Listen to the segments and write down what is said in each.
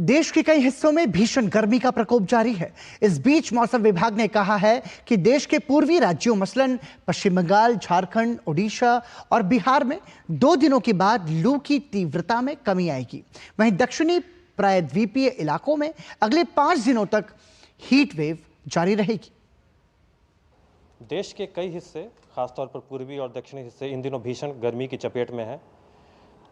देश के कई हिस्सों में भीषण गर्मी का प्रकोप जारी है। इस बीच मौसम विभाग ने कहा है कि देश के पूर्वी राज्यों मसलन पश्चिम बंगाल, झारखंड, ओडिशा और बिहार में 2 दिनों के बाद लू की तीव्रता में कमी आएगी। वहीं दक्षिणी प्रायद्वीपीय इलाकों में अगले 5 दिनों तक हीट वेव जारी रहेगी। देश के कई हिस्से, खासतौर पर पूर्वी और दक्षिणी हिस्से इन दिनों भीषण गर्मी की चपेट में है।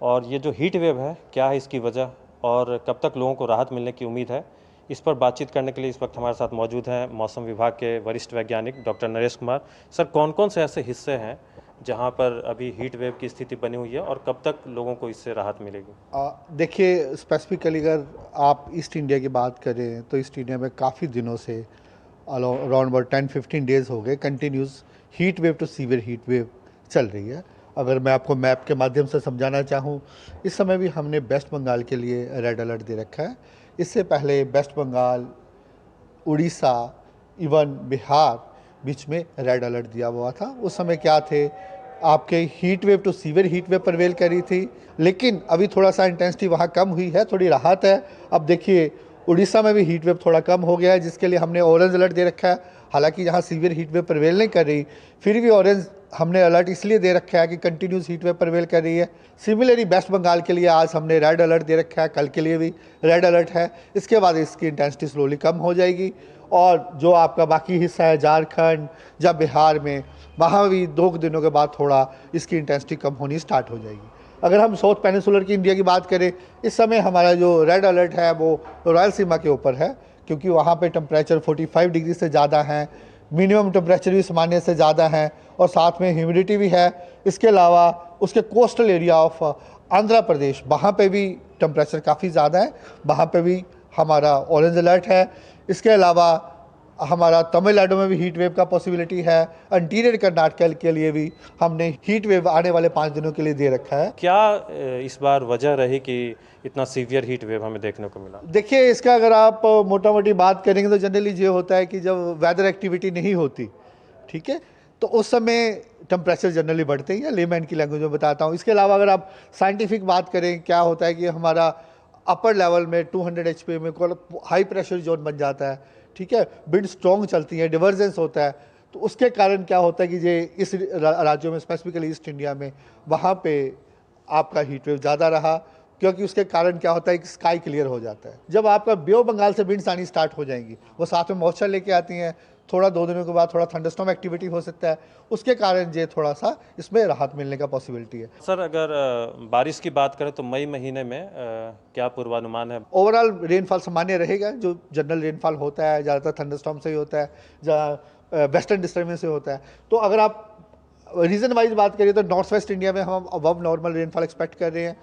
और ये जो हीट वेव है, क्या है इसकी वजह और कब तक लोगों को राहत मिलने की उम्मीद है, इस पर बातचीत करने के लिए इस वक्त हमारे साथ मौजूद हैं मौसम विभाग के वरिष्ठ वैज्ञानिक डॉक्टर नरेश कुमार। सर, कौन कौन से ऐसे हिस्से हैं जहां पर अभी हीट वेव की स्थिति बनी हुई है और कब तक लोगों को इससे राहत मिलेगी? देखिए, स्पेसिफिकली अगर आप ईस्ट इंडिया की बात करें तो ईस्ट इंडिया में काफ़ी दिनों से अराउंड अबाउट 10-15 डेज हो गए continuous heat wave to severe heat wave चल रही है। अगर मैं आपको मैप के माध्यम से समझाना चाहूँ, इस समय भी हमने वेस्ट बंगाल के लिए रेड अलर्ट दे रखा है। इससे पहले वेस्ट बंगाल, उड़ीसा, इवन बिहार बीच में रेड अलर्ट दिया हुआ था। उस समय क्या थे, आपके heat wave to severe heat wave prevail करी थी, लेकिन अभी थोड़ा सा इंटेंसिटी वहाँ कम हुई है, थोड़ी राहत है। अब देखिए, उड़ीसा में भी हीट वेव थोड़ा कम हो गया है, जिसके लिए हमने ऑरेंज अलर्ट दे रखा है। हालांकि यहाँ सीवियर हीट वेव प्रिवेल नहीं कर रही, फिर भी ऑरेंज हमने अलर्ट इसलिए दे रखा है कि कंटिन्यूस हीट वेव प्रिवेल कर रही है। सिमिलरली वेस्ट बंगाल के लिए आज हमने रेड अलर्ट दे रखा है, कल के लिए भी रेड अलर्ट है। इसके बाद इसकी इंटेंसिटी स्लोली कम हो जाएगी और जो आपका बाकी हिस्सा है झारखंड या बिहार में, वहाँ भी 2 दिनों के बाद थोड़ा इसकी इंटेंसिटी कम होनी स्टार्ट हो जाएगी। अगर हम साउथ पेनिनसुलर की इंडिया की बात करें, इस समय हमारा जो रेड अलर्ट है वो रायलसीमा के ऊपर है, क्योंकि वहाँ पे टेम्परेचर 45 डिग्री से ज़्यादा है, मिनिमम टेम्परेचर भी सामान्य से ज़्यादा है और साथ में ह्यूमिडिटी भी है। इसके अलावा उसके coastal area of Andhra Pradesh, वहाँ पे भी टेम्परेचर काफ़ी ज़्यादा है, वहाँ पे भी हमारा ऑरेंज अलर्ट है। इसके अलावा हमारा तमिलनाडु में भी हीट वेव का पॉसिबिलिटी है। इंटीरियर कर्नाटक के लिए भी हमने हीट वेव आने वाले 5 दिनों के लिए दे रखा है। क्या इस बार वजह रही कि इतना सीवियर हीट वेव हमें देखने को मिला? देखिए, इसका अगर आप मोटा मोटी बात करेंगे तो जनरली ये होता है कि जब वेदर एक्टिविटी नहीं होती, ठीक है, तो उस समय टेम्परेचर जनरली बढ़ते हैं, या लेमैन की लैंग्वेज में बताता हूँ। इसके अलावा अगर आप साइंटिफिक बात करें, क्या होता है कि हमारा अपर लेवल में 200 HP में हाई प्रेशर जोन बन जाता है, ठीक है, विंड स्ट्रॉन्ग चलती है, डिवर्जेंस होता है, तो उसके कारण क्या होता है कि ये इस राज्यों में, स्पेसिफिकली ईस्ट इंडिया में, वहाँ पे आपका हीट वेव ज़्यादा रहा, क्योंकि उसके कारण क्या होता है कि स्काई क्लियर हो जाता है। जब आपका बे ऑफ बंगाल से विंड्स आनी स्टार्ट हो जाएंगी, वो साथ में मॉइस्चर लेके आती हैं, थोड़ा 2 दिनों के बाद थोड़ा थंडरस्टॉर्म एक्टिविटी हो सकता है, उसके कारण ये थोड़ा सा इसमें राहत मिलने का पॉसिबिलिटी है। सर, अगर बारिश की बात करें तो मई महीने में क्या पूर्वानुमान है? ओवरऑल रेनफॉल सामान्य रहेगा, जो जनरल रेनफॉल होता है ज़्यादातर थंडरस्टॉर्म से ही होता है, जहाँ वेस्टर्न डिस्टर्बेंस से होता है। तो अगर आप रीजन वाइज बात करिए तो नॉर्थ वेस्ट इंडिया में हम अबव नॉर्मल रेनफॉल एक्सपेक्ट कर रहे हैं।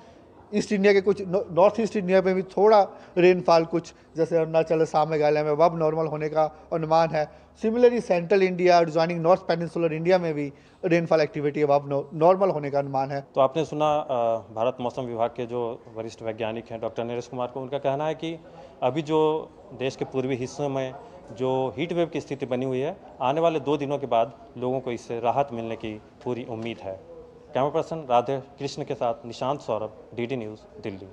ईस्ट इंडिया के कुछ, नॉर्थ ईस्ट इंडिया में भी थोड़ा रेनफॉल कुछ, जैसे अरुणाचल, असम, मेघालय में अब नॉर्मल होने का अनुमान है। Similarly central India joining north peninsular India में भी रेनफॉल एक्टिविटी अब नॉर्मल होने का अनुमान है। तो आपने सुना भारत मौसम विभाग के जो वरिष्ठ वैज्ञानिक हैं डॉक्टर नरेश कुमार को, उनका कहना है कि अभी जो देश के पूर्वी हिस्सों में जो हीट वेव की स्थिति बनी हुई है, आने वाले 2 दिनों के बाद लोगों को इससे राहत मिलने की पूरी उम्मीद है। कैमरा पर्सन राधे कृष्ण के साथ निशांत सौरभ, DD न्यूज़, दिल्ली।